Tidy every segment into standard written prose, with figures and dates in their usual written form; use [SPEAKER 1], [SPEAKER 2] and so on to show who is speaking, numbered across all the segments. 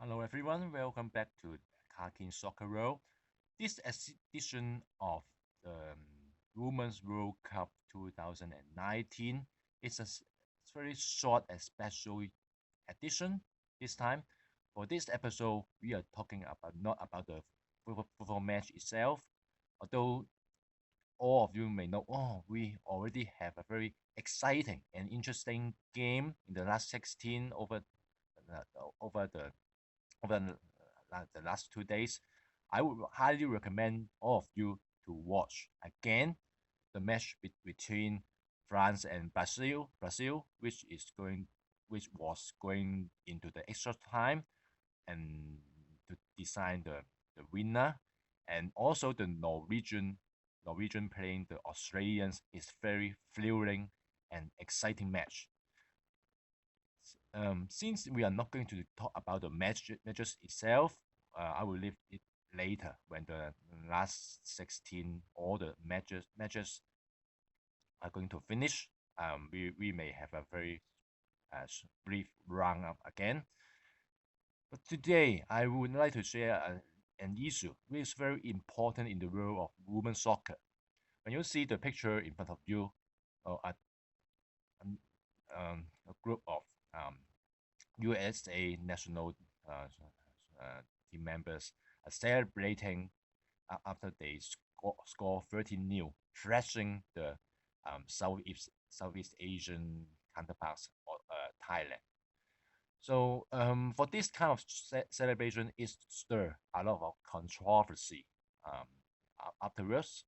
[SPEAKER 1] Hello everyone, welcome back to Kakin Soccer World. This edition of the Women's World Cup 2019 is a very short and special edition this time. For this episode, we are talking about not about the football match itself, although all of you may know, we already have a very exciting and interesting game in the last 16 over the over the last 2 days. I would highly recommend all of you to watch again the match between France and Brazil, which was going into the extra time and to decide the winner, and also the Norwegian playing the Australians is very thrilling and exciting match. Since we are not going to talk about the matches itself, I will leave it later when the last 16 all the matches are going to finish. We may have a very brief roundup again. But today, I would like to share an issue which is very important in the world of women's soccer. When you see the picture in front of you, a, a group of USA national team members are celebrating after they score 13 nil, thrashing the Southeast Asian counterparts of Thailand. So for this kind of celebration, it stir a lot of controversy afterwards.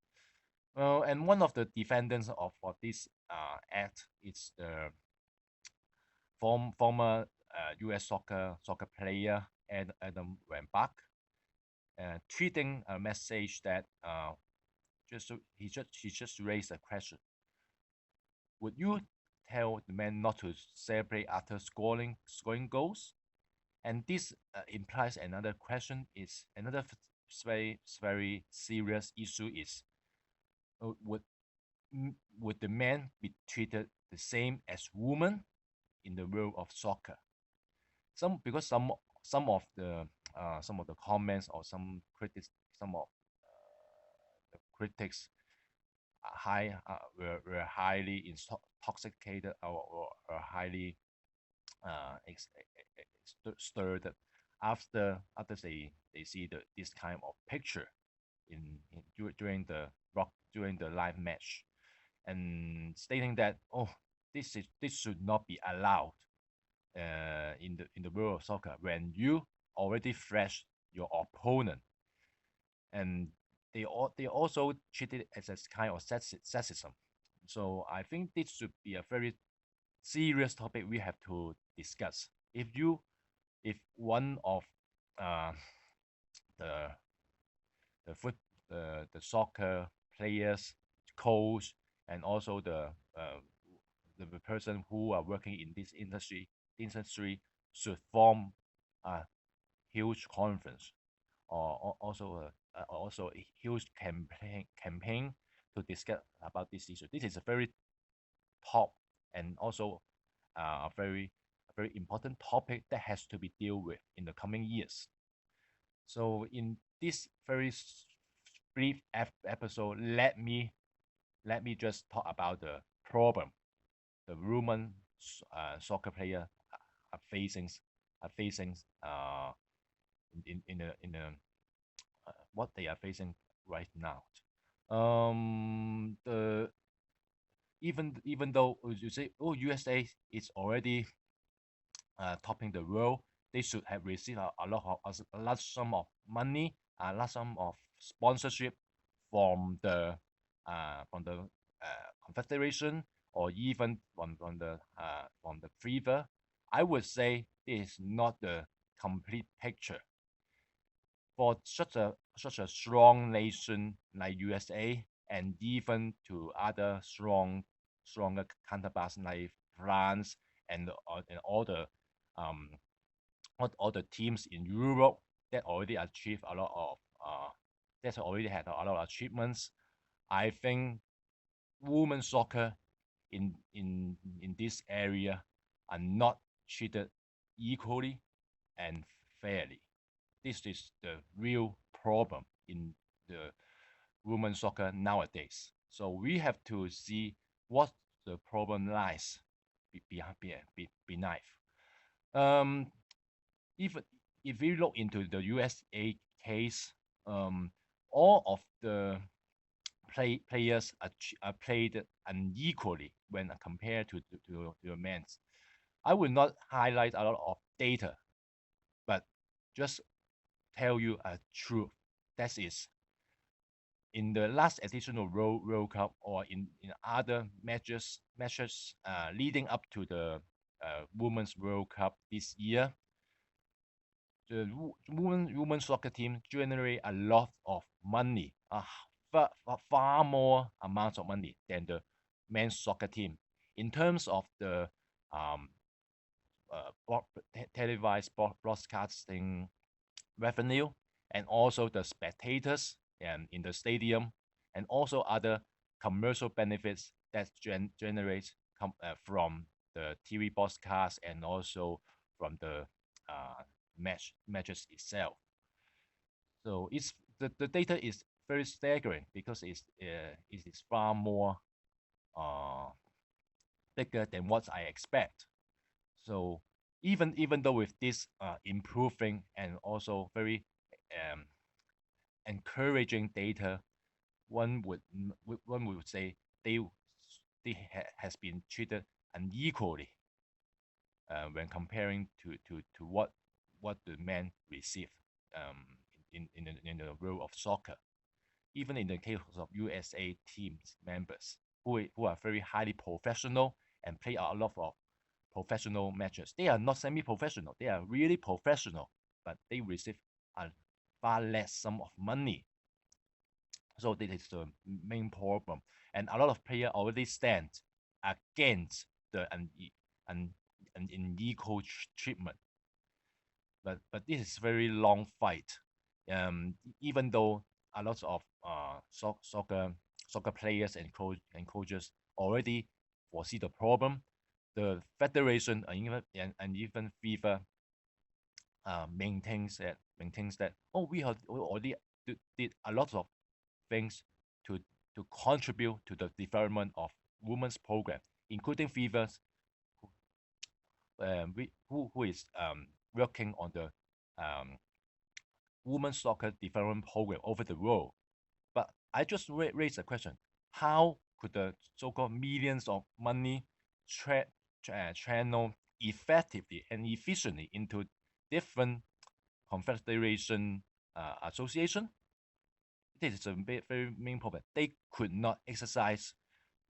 [SPEAKER 1] And one of the defendants of this act is the former U.S. soccer player Adam Wambach, tweeting a message that he just raised a question: would you tell the man not to celebrate after scoring goals? And this implies another question: is another very serious issue is uh, would would the man be treated the same as women in the world of soccer? Because some of the comments or some of the critics were highly intoxicated or highly stirred after they see this kind of picture during the live match, and stating that this should not be allowed in the world of soccer when you already thrash your opponent, and they also treat it as a kind of sexism. So I think this should be a very serious topic we have to discuss. If one of uh, the the foot the soccer players, coach, and also the person who are working in this industry should form a huge conference, or also a huge campaign to discuss about this issue. This is a very top and also a very important topic that has to be dealt with in the coming years. So in this very brief episode, let me just talk about the problem the Roman soccer player are facing are facing in what they are facing right now. The even though you say, USA is already topping the world, they should have received a large sum of money, a large sum of sponsorship from the confederation, or even from the FIFA. I would say this is not the complete picture for such a strong nation like USA, and even to other stronger counterparts like France, and um all the teams in Europe that already achieved a lot of that already had a lot of achievements. I think women's soccer in this area are not treated equally and fairly. This is the real problem in the women's soccer nowadays. So we have to see what the problem lies beneath. Um, even if we look into the USA case, all of the players are played unequally when compared to the men's. I will not highlight a lot of data, but just tell you a truth. That is, in the last edition of World Cup or in other matches leading up to the Women's World Cup this year, the women's soccer team generate a lot of money, far more amounts of money than the men's soccer team. In terms of the um, televised broadcasting revenue, and also the spectators and in the stadium, and also other commercial benefits that generates from the TV broadcast and also from the matches itself. So the data is very staggering because it is far more uh, bigger than what I expect. So even though with this improving and also very um, encouraging data, one would say they has been treated unequally when comparing to what the men receive um, in the world of soccer. Even in the case of USA teams members who are very highly professional and play a lot of professional matches. They are not semi-professional. They are really professional, but they receive a far less sum of money. So this is the main problem. And a lot of players already stand against the unequal treatment. But this is very long fight. Even though a lot of soccer players and coaches already foresee the problem, the federation and even FIFA maintains that we already did a lot of things to contribute to the development of women's program, including FIFA's who is working on the um, women's soccer development program over the world. But I just raised a question: how could the so-called millions of money channel effectively and efficiently into different confederation association? This is a very main problem. They could not exercise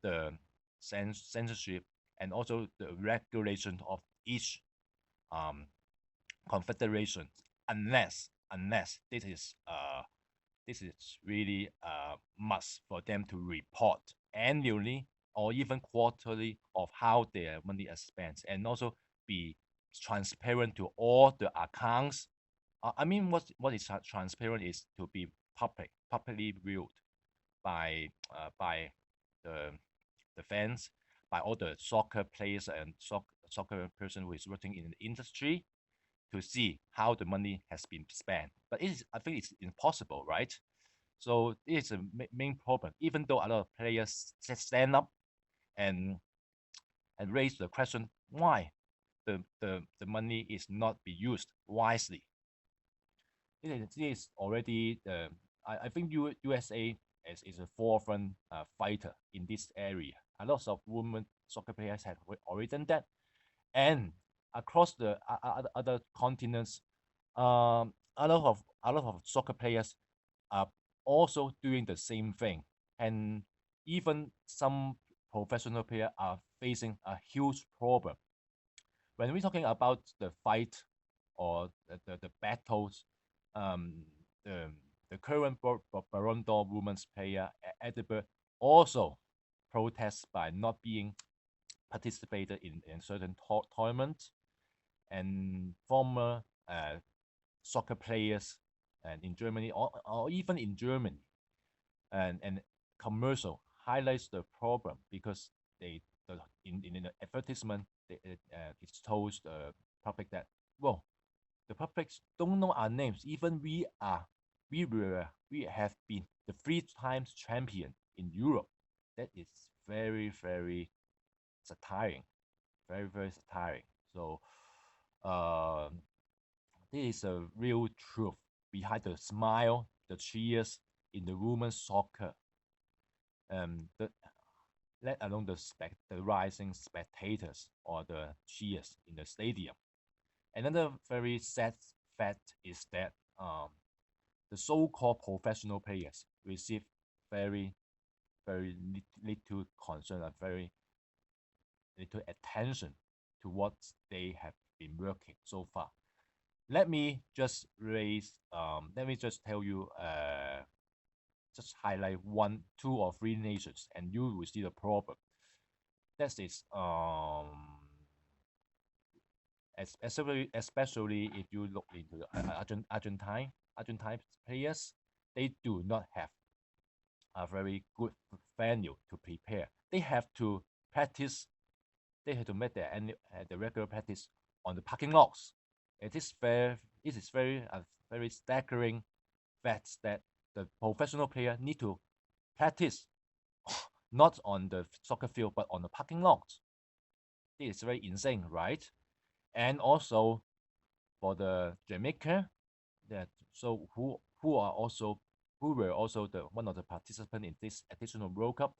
[SPEAKER 1] the censorship and also the regulation of each um, confederation unless this is really a must for them to report annually or even quarterly of how their money is spent, and also be transparent to all the accounts. I mean, what is transparent is to be publicly viewed by the fans, by all the soccer players and soccer person who is working in the industry, to see how the money has been spent. But I think it's impossible, right? So this is a main problem. Even though a lot of players stand up and raise the question why the money is not be used wisely. It is already the I think USA is a forefront fighter in this area. A lot of women soccer players have already done that, and across the other continents, a lot of soccer players are also doing the same thing, and even some professional players are facing a huge problem when we're talking about the fight or the battles. um, the, the current Baron d'Or women's player Edinburgh also protests by not being participated in certain tournaments, and former soccer players and in Germany or even in Germany and commercial highlights the problem because in the advertisement it told the public that, well, The public don't know our names. Even we have been the 3 times champion in Europe. That is very, very tiring. Very, very tiring. So, um, this is a real truth behind the smile, the cheers in the women's soccer. The let alone the rising spectators or the cheers in the stadium. Another very sad fact is that the so-called professional players receive very, very little concern and very little attention to what they have been working so far. Let me just tell you, just highlight one, 2 or 3 nations, and you will see the problem. That is, especially if you look into the Argentine players, they do not have a very good venue to prepare. They have to practice. They have to make the regular practice on the parking lots. It is very it is very staggering fact that the professional player need to practice not on the soccer field but on the parking lot. This is very insane, right? And also for the Jamaica, that so who were also the one of the participants in this additional World Cup,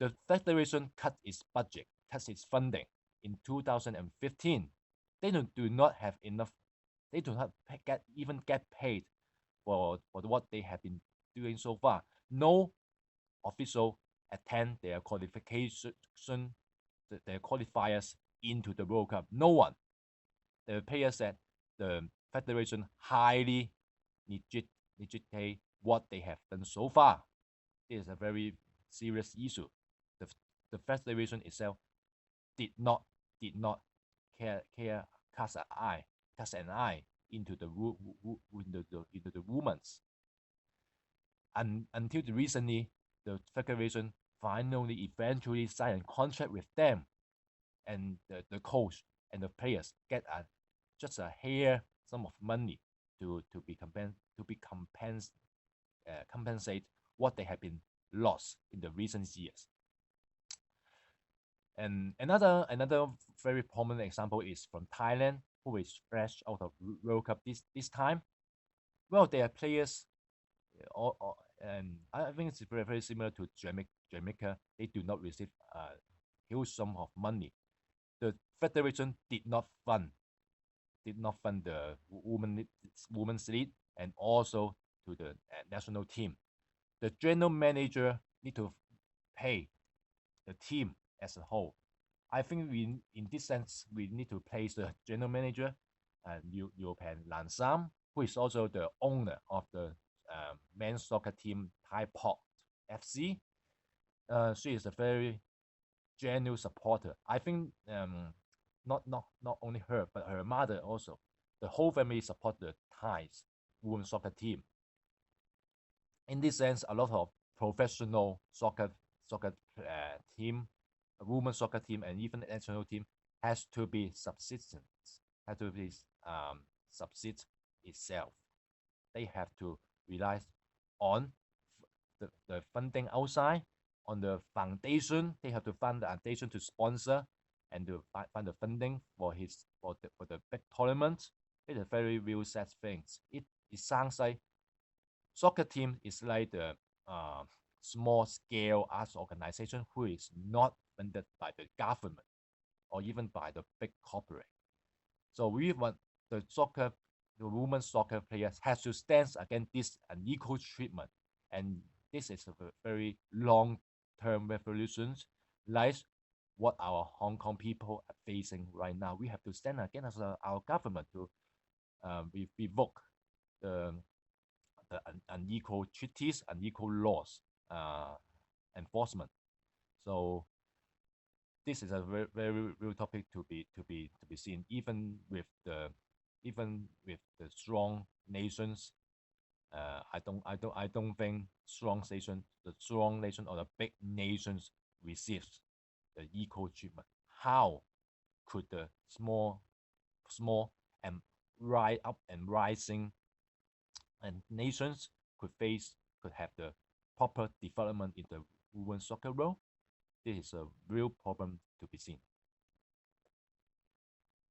[SPEAKER 1] the federation cut its budget, cut its funding in 2015. They do not have enough. They do not get paid for what they have been doing so far. No official attend their qualification, their qualifiers into the World Cup. No one. The player said the federation highly legitimate what they have done so far. It is a very serious issue. The, the federation itself did not care cast an eye into the women's. And until recently, the federation finally eventually signed a contract with them, and the coach and the players get just a hair sum of money to be compensate what they have been lost in the recent years. And another very prominent example is from Thailand, who is fresh out of World Cup this time. Well, their players, and I think it's very, very similar to Jamaica. They do not receive a huge sum of money. The federation did not fund the women's league and also to the national team. The general manager need to pay the team as a whole. I think in this sense, we need to place the general manager, European Lansam, who is also the owner of the men's soccer team Thai Pot FC. She is a very genuine supporter. I think not only her but her mother also. The whole family support the Thai's women's soccer team. In this sense, a lot of professional soccer team, a women's soccer team, and even the national team has to be subsist itself. They have to rely on the funding outside, on the foundation. They have to fund the foundation to sponsor and to find the funding for the big tournament. It's a very real sad thing. It sounds like soccer team is like the small scale arts organization who is not funded by the government or even by the big corporate. So we want the women's soccer players has to stand against this unequal treatment, and this is a very long-term revolution, like what our Hong Kong people are facing right now. We have to stand against our government to revoke the unequal treaties, unequal laws enforcement. So this is a very, very real topic to be seen, even with the strong nations. I don't think the strong nation or the big nations receives the equal treatment. How could the small and rise up and rising, and nations could have the proper development in the women's soccer world. This is a real problem to be seen.